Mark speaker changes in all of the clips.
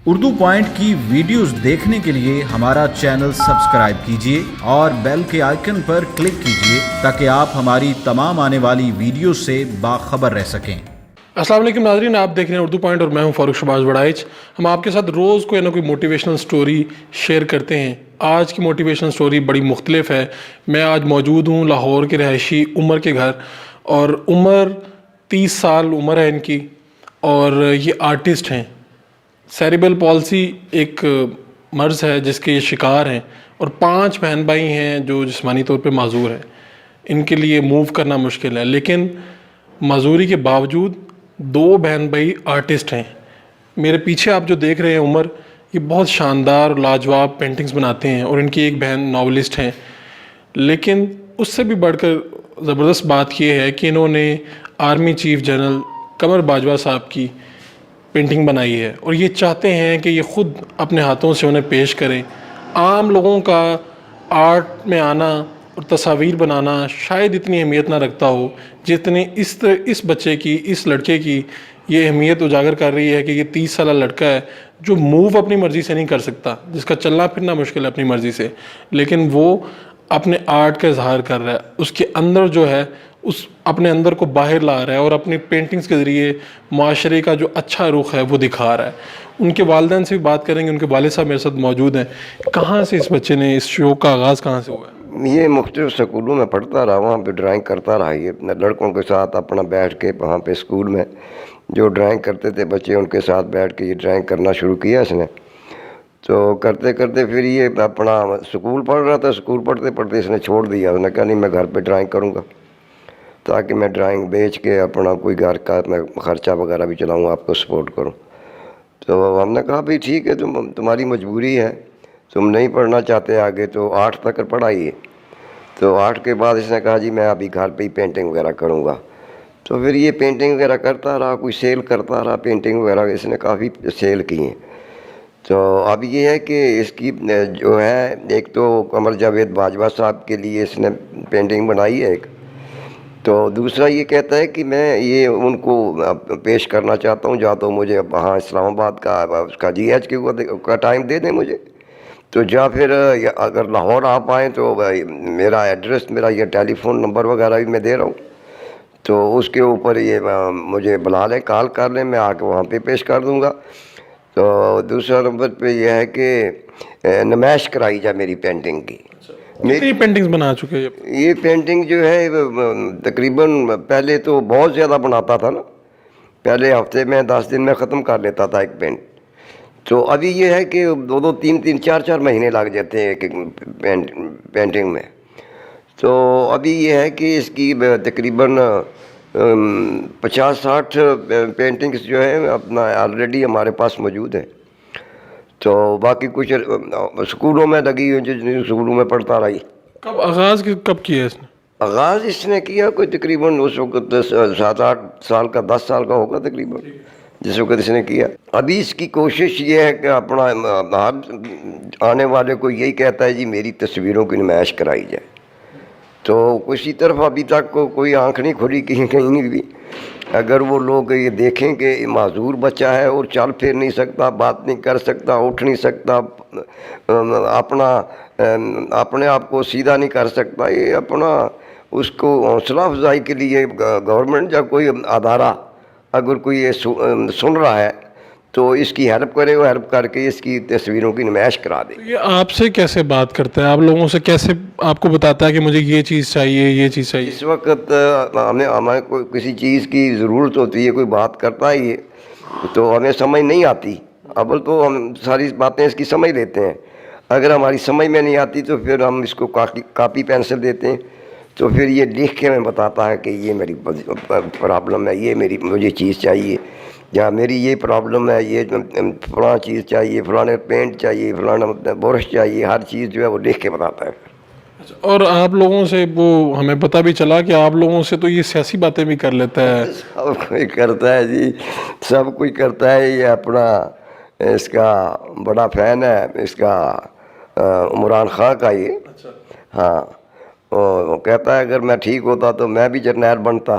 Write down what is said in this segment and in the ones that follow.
Speaker 1: Urdu point کی videos دیکھنے کے لیے ہمارا چینل سبسکرائب کیجیے اور بیل کے آئیکن پر کلک کیجیے تاکہ آپ ہماری تمام آنے والی ویڈیوز سے باخبر رہ سکیں۔
Speaker 2: السلام علیکم ناظرین، آپ دیکھ رہے ہیں اردو پوائنٹ اور میں ہوں فاروق شہباز بڑائچ۔ ہم آپ کے ساتھ روز کوئی نہ کوئی موٹیویشنل سٹوری شیئر کرتے ہیں۔ آج کی موٹیویشنل سٹوری بڑی مختلف ہے۔ میں آج موجود ہوں لاہور کے رہائشی عمر کے گھر، اور عمر 30 سال عمر ہے ان کی، اور یہ آرٹسٹ ہیں۔ سیریبل پالسی ایک مرض ہے جس کے یہ شکار ہیں، اور 5 بہن بھائی ہیں جو جسمانی طور پہ معذور ہیں۔ ان کے لیے موو کرنا مشکل ہے، لیکن معذوری کے باوجود 2 بہن بھائی آرٹسٹ ہیں۔ میرے پیچھے آپ جو دیکھ رہے ہیں عمر، یہ بہت شاندار لاجواب پینٹنگز بناتے ہیں، اور ان کی ایک بہن ناولسٹ ہیں۔ لیکن اس سے بھی بڑھ کر زبردست بات یہ ہے کہ انہوں نے army chief general Qamar Bajwa صاحب کی پینٹنگ بنائی ہے، اور یہ چاہتے ہیں کہ یہ خود اپنے ہاتھوں سے انہیں پیش کریں۔ عام لوگوں کا آرٹ میں آنا اور تصاویر بنانا شاید اتنی اہمیت نہ رکھتا ہو جتنی اس بچے کی، اس لڑکے کی یہ اہمیت اجاگر کر رہی ہے کہ یہ 30 سالہ لڑکا ہے جو موو اپنی مرضی سے نہیں کر سکتا، جس کا چلنا پھرنا مشکل ہے اپنی مرضی سے، لیکن وہ اپنے آرٹ کا اظہار کر رہا ہے۔ اس کے اندر جو ہے، اس اپنے اندر کو باہر لا رہا ہے، اور اپنی پینٹنگز کے ذریعے معاشرے کا جو اچھا رخ ہے وہ دکھا رہا ہے۔ ان کے والدین سے بھی بات کریں گے، ان کے والد صاحب میرے ساتھ موجود ہیں۔ کہاں سے اس بچے نے، اس شوق کا آغاز کہاں سے ہوا ہے؟
Speaker 3: یہ مختلف سکولوں میں پڑھتا رہا، وہاں پہ ڈرائنگ کرتا رہا۔ یہ اپنے لڑکوں کے ساتھ اپنا بیٹھ کے وہاں پہ اسکول میں جو ڈرائنگ کرتے تھے بچے، ان کے ساتھ بیٹھ کے یہ ڈرائنگ کرنا شروع کیا اس نے۔ تو کرتے کرتے پھر یہ اپنا اسکول پڑھ رہا تھا، اسکول پڑھتے پڑھتے اس نے چھوڑ دیا۔ اس نے کہا نہیں، میں گھر پہ ڈرائنگ کروں گا تاکہ میں ڈرائنگ بیچ کے اپنا کوئی گھر کا میں خرچہ وغیرہ بھی چلاؤں، آپ کو سپورٹ کروں۔ تو ہم نے کہا بھائی ٹھیک ہے، تمہاری مجبوری ہے، تم نہیں پڑھنا چاہتے آگے تو 8 تک پڑھائیے۔ تو 8 کے بعد اس نے کہا جی میں ابھی گھر پہ ہی پینٹنگ وغیرہ کروں گا۔ تو پھر یہ پینٹنگ وغیرہ کرتا رہا، کوئی سیل کرتا رہا، پینٹنگ وغیرہ اس نے کافی سیل کی ہیں۔ تو اب یہ ہے کہ اس کی جو ہے، ایک تو قمر جاوید باجوہ صاحب کے لیے اس نے پینٹنگ بنائی ہے ایک، تو دوسرا یہ کہتا ہے کہ میں یہ ان کو پیش کرنا چاہتا ہوں، یا تو مجھے وہاں اسلام آباد کا اس کا جی ایچ کا ٹائم دے دیں مجھے، تو یا پھر اگر لاہور آپ آئیں تو میرا ایڈریس، میرا یہ ٹیلی فون نمبر وغیرہ بھی میں دے رہا ہوں، تو اس کے اوپر یہ مجھے بلا لیں، کال کر لیں، میں آ کے وہاں پہ پیش کر دوں گا۔ تو دوسرا نمبر پہ یہ ہے کہ نمائش کرائی جائے میری پینٹنگ کی۔
Speaker 2: میری پینٹنگز بنا چکے ہیں
Speaker 3: یہ پینٹنگ جو ہے تقریباً پہلے تو بہت زیادہ بناتا تھا نا، پہلے ہفتے میں 10 دن میں ختم کر لیتا تھا ایک پینٹ۔ تو ابھی یہ ہے کہ 2 3 4 مہینے لگ جاتے ہیں ایک پینٹنگ میں۔ تو ابھی یہ ہے کہ اس کی تقریباً 50-60 پینٹنگز جو ہیں اپنا آلریڈی ہمارے پاس موجود ہیں۔ تو باقی کچھ اسکولوں میں لگی ہوئی، جن اسکولوں میں پڑھتا رہی۔
Speaker 2: کب آغاز کب کیا ہے اس نے؟
Speaker 3: آغاز اس نے کیا کوئی تقریباً اس وقت 7-8 سال کا، 10 سال کا ہوگا تقریباً جس وقت اس نے کیا۔ ابھی اس کی کوشش یہ ہے کہ اپنا آنے والے کو یہی کہتا ہے جی میری تصویروں کی نمائش کرائی جائے۔ تو کسی طرف ابھی تک کوئی آنکھ نہیں کھلی کہیں بھی۔ اگر وہ لوگ یہ دیکھیں کہ معذور بچہ ہے اور چل پھر نہیں سکتا، بات نہیں کر سکتا، اٹھ نہیں سکتا، اپنے آپ کو سیدھا نہیں کر سکتا، یہ اپنا اس کو حوصلہ افزائی کے لیے گورنمنٹ یا کوئی ادارہ اگر کوئی یہ سن رہا ہے تو اس کی ہیلپ کرے، وہ ہیلپ کر کے اس کی تصویروں کی نمائش کرا دے۔
Speaker 2: یہ آپ سے کیسے بات کرتا ہے؟ آپ لوگوں سے کیسے آپ کو بتاتا ہے کہ مجھے یہ چیز چاہیے، یہ چیز چاہیے؟
Speaker 3: اس وقت ہمیں کوئی کسی چیز کی ضرورت ہوتی ہے، کوئی بات کرتا ہی ہے تو ہمیں سمجھ نہیں آتی، اول تو ہم ساری باتیں اس کی سمجھ لیتے ہیں۔ اگر ہماری سمجھ میں نہیں آتی تو پھر ہم اس کو کاپی پینسل دیتے ہیں، تو پھر یہ لکھ کے ہمیں بتاتا ہے کہ یہ میری پرابلم ہے، یہ مجھے چیز چاہیے، یا میری یہ پرابلم ہے، یہ فلاں چیز چاہیے، فلاں پینٹ چاہیے، فلاں برش چاہیے، ہر چیز جو ہے وہ لکھ کے بتاتا ہے۔
Speaker 2: اور آپ لوگوں سے وہ ہمیں پتہ بھی چلا کہ آپ لوگوں سے تو یہ سیاسی باتیں بھی کر لیتا ہے۔
Speaker 3: سب کوئی کرتا ہے جی، سب کوئی کرتا ہے۔ یہ اپنا اس کا بڑا فین ہے، اس کا عمران خان کا یہ۔ ہاں، وہ کہتا ہے اگر میں ٹھیک ہوتا تو میں بھی جرنیل بنتا۔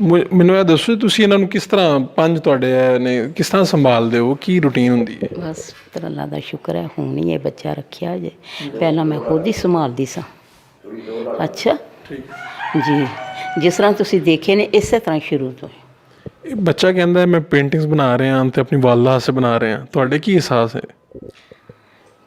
Speaker 2: ਮੈਨੂੰ ਇਹ ਦੱਸੋ ਤੁਸੀਂ ਇਹਨਾਂ ਨੂੰ ਕਿਸ ਤਰ੍ਹਾਂ ਪੰਜ ਤੁਹਾਡੇ ਨੇ ਕਿਸ ਤਰ੍ਹਾਂ ਸੰਭਾਲਦੇ ਹੋ, ਕੀ ਰੂਟੀਨ ਹੁੰਦੀ ਹੈ?
Speaker 4: ਬਸ ਪਰ ਅੱਲਾ ਦਾ ਸ਼ੁਕਰ ਹੈ ਹੁਣ ਹੀ ਇਹ ਬੱਚਾ ਰੱਖਿਆ ਜੇ, ਪਹਿਲਾਂ ਮੈਂ ਖੁਦ ਹੀ ਸੰਭਾਲਦੀ ਸਾਂ। ਅੱਛਾ ਜੀ, ਜਿਸ ਤਰ੍ਹਾਂ ਤੁਸੀਂ ਦੇਖੇ ਨੇ ਇਸੇ ਤਰ੍ਹਾਂ ਸ਼ੁਰੂ ਤੋਂ।
Speaker 2: ਇਹ ਬੱਚਾ ਕਹਿੰਦਾ ਮੈਂ ਪੇਂਟਿੰਗਸ ਬਣਾ ਰਿਹਾ ਤੇ ਆਪਣੀ ਵਾਲਦਾ ਸੇ ਬਣਾ ਰਿਹਾ, ਤੁਹਾਡੇ ਕੀ ਅਹਿਸਾਸ ਹੈ?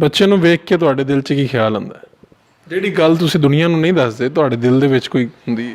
Speaker 2: ਬੱਚੇ ਨੂੰ ਵੇਖ ਕੇ ਤੁਹਾਡੇ ਦਿਲ 'ਚ ਕੀ ਖਿਆਲ ਆਉਂਦਾ? ਜਿਹੜੀ ਗੱਲ ਤੁਸੀਂ ਦੁਨੀਆ ਨੂੰ ਨਹੀਂ ਦੱਸਦੇ ਤੁਹਾਡੇ ਦਿਲ ਦੇ ਵਿੱਚ ਕੋਈ ਹੁੰਦੀ ਹੈ?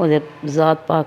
Speaker 4: ਉਹਦੇ ਜ਼ਾਤ ਪਾਕ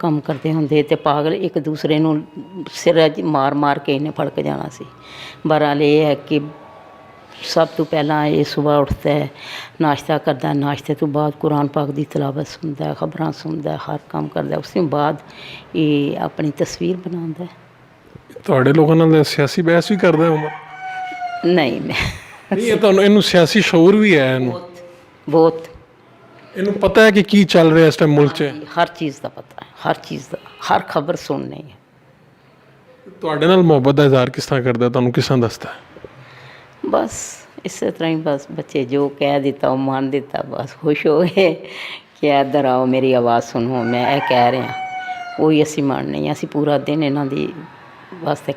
Speaker 4: ਕੰਮ ਕਰਦੇ ਹੁੰਦੇ ਤੇ ਪਾਗਲ ਇੱਕ ਦੂਸਰੇ ਨੂੰ ਸਿਰ ਮਾਰ ਮਾਰ ਕੇ ਇਹਨੇ ਫੜਕ ਜਾਣਾ ਸੀ। ਬਹਰਹਾਲ ਇਹ ਹੈ ਕਿ ਸਭ ਤੋਂ ਪਹਿਲਾਂ ਇਹ ਸੁਬਾਹ ਉੱਠਦਾ ਹੈ, ਨਾਸ਼ਤਾ ਕਰਦਾ, ਨਾਸ਼ਤੇ ਤੋਂ ਬਾਅਦ ਕੁਰਾਨ ਪਾਕ ਦੀ ਤਿਲਾਵਤ ਸੁਣਦਾ, ਖਬਰਾਂ ਸੁਣਦਾ, ਹਰ ਕੰਮ ਕਰਦਾ। ਉਸ ਤੋਂ ਬਾਅਦ ਇਹ ਆਪਣੀ ਤਸਵੀਰ ਬਣਾਉਂਦਾ।
Speaker 2: ਤੁਹਾਡੇ ਲੋਕਾਂ ਨਾਲ ਸਿਆਸੀ ਬਹਿਸ ਵੀ ਕਰਦਾ ਉਮਰ?
Speaker 4: ਨਹੀਂ ਮੈਂ
Speaker 2: ਨਹੀਂ, ਇਹ ਤੁਹਾਨੂੰ ਇਹਨੂੰ ਸਿਆਸੀ ਸ਼ਊਰ ਵੀ ਹੈ ਇਹਨੂੰ?
Speaker 4: ਬਹੁਤ
Speaker 2: ਇਹਨੂੰ ਪਤਾ ਹੈ ਕਿ ਕੀ ਚੱਲ ਰਿਹਾ ਇਸ ਟਾਈਮ ਮੁਲਕ 'ਚ?
Speaker 4: ਹਰ ਚੀਜ਼ ਦਾ ਪਤਾ ਹੈ, ਹਰ ਚੀਜ਼ ਦਾ, ਹਰ ਖਬਰ ਸੁਣਨੀ ਹੈ।
Speaker 2: ਤੁਹਾਡੇ ਨਾਲ ਮੁਹੱਬਤ ਦਾ ਇਜ਼ਹਾਰ ਕਿਸ ਤਰ੍ਹਾਂ ਕਰਦਾ, ਤੁਹਾਨੂੰ ਕਿਸ ਤਰ੍ਹਾਂ ਦੱਸਦਾ?
Speaker 4: ਬਸ ਇਸੇ ਤਰ੍ਹਾਂ ਹੀ, ਬਸ ਬੱਚੇ ਜੋ ਕਹਿ ਦਿੱਤਾ ਉਹ ਮੰਨ ਦਿੱਤਾ, ਬਸ ਖੁਸ਼ ਹੋ ਗਏ ਕਿ ਇੱਧਰ ਆਓ ਮੇਰੀ ਆਵਾਜ਼ ਸੁਣੋ, ਮੈਂ ਇਹ ਕਹਿ ਰਿਹਾ, ਉਹੀ ਅਸੀਂ ਮੰਨਣੀ ਹੈ। ਅਸੀਂ ਪੂਰਾ ਦਿਨ ਇਹਨਾਂ ਦੀ ਵਾਸਤੇ